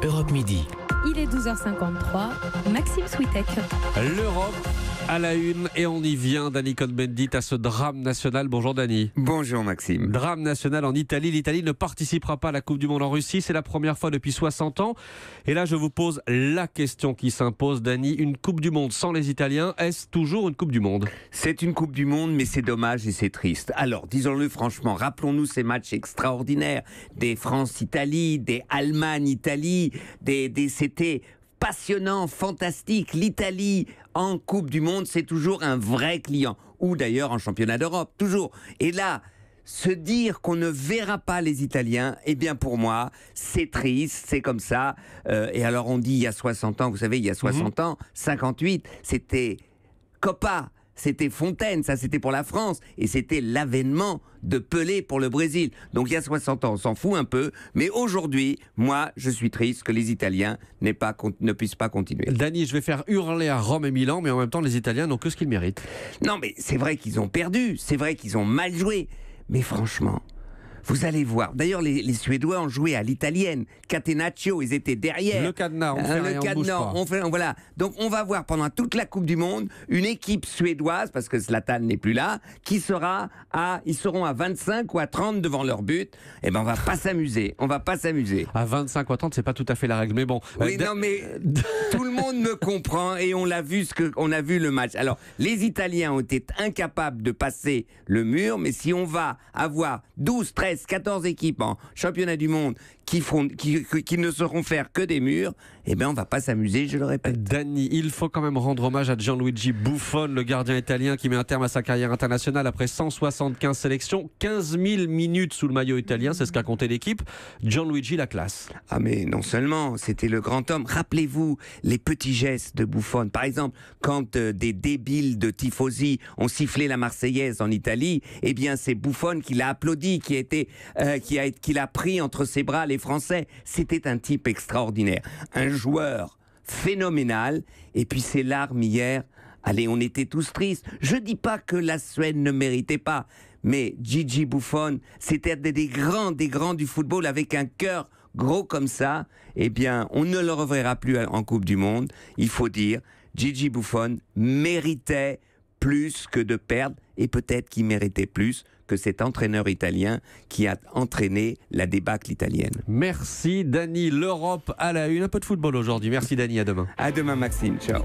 Europe Midi. Il est 12h53, Maxime Switek. L'Europe à la une et on y vient, Dany Cohn-Bendit, à ce drame national. Bonjour Dany. Bonjour Maxime. Drame national en Italie. L'Italie ne participera pas à la Coupe du Monde en Russie. C'est la première fois depuis 60 ans. Et là, je vous pose la question qui s'impose, Dany. Une Coupe du Monde sans les Italiens, est-ce toujours une Coupe du Monde ? C'est une Coupe du Monde, mais c'est dommage et c'est triste. Alors, disons-le franchement, rappelons-nous ces matchs extraordinaires des France-Italie, des Allemagne-Italie, c'était passionnant, fantastique. L'Italie en Coupe du Monde, c'est toujours un vrai client. Ou d'ailleurs en championnat d'Europe, toujours. Et là, se dire qu'on ne verra pas les Italiens, eh bien pour moi, c'est triste, c'est comme ça. Et alors on dit il y a 60 ans, vous savez, il y a 60 ans, 58, c'était Copa. C'était Fontaine, ça c'était pour la France, et c'était l'avènement de Pelé pour le Brésil. Donc il y a 60 ans, on s'en fout un peu, mais aujourd'hui, moi, je suis triste que les Italiens ne puissent pas continuer. Dany, je vais faire hurler à Rome et Milan, mais en même temps, les Italiens n'ont que ce qu'ils méritent. Non, mais c'est vrai qu'ils ont perdu, c'est vrai qu'ils ont mal joué, mais franchement... Vous allez voir. D'ailleurs, les Suédois ont joué à l'italienne. Catenaccio, ils étaient derrière. Le cadenas, on fait rien, on bouge pas. Voilà. Donc, on va voir pendant toute la Coupe du Monde une équipe suédoise, parce que Zlatan n'est plus là, ils seront à 25 ou à 30 devant leur but. Eh ben, on va pas s'amuser. On va pas s'amuser. À 25 ou à 30, c'est pas tout à fait la règle, mais bon. Oui, non, mais tout le monde me comprend et on l'a vu, on a vu le match. Alors, les Italiens ont été incapables de passer le mur, mais si on va avoir 12, 13, 14 équipes en championnat du monde qui ne sauront faire que des murs, eh bien on va pas s'amuser, je le répète. Dany, il faut quand même rendre hommage à Gianluigi Buffon, le gardien italien qui met un terme à sa carrière internationale après 175 sélections, 15 000 minutes sous le maillot italien, c'est ce qu'a compté l'équipe. Gianluigi, la classe. Ah mais non seulement, c'était le grand homme. Rappelez-vous les petits gestes de Buffon. Par exemple, quand des débiles de tifosi ont sifflé la Marseillaise en Italie, eh bien c'est Buffon qui l'a applaudi, qui l'a pris entre ses bras les Français. C'était un type extraordinaire. Un joueur phénoménal. Et puis ses larmes hier, allez, on était tous tristes. Je dis pas que la Suède ne méritait pas, mais Gigi Buffon, c'était des grands du football avec un cœur gros comme ça. Eh bien, on ne le reverra plus en Coupe du Monde. Il faut dire, Gigi Buffon méritait plus que de perdre, et peut-être qu'il méritait plus que cet entraîneur italien qui a entraîné la débâcle italienne. Merci Dany, l'Europe à la une. Un peu de football aujourd'hui. Merci Dany, à demain. À demain Maxime, ciao.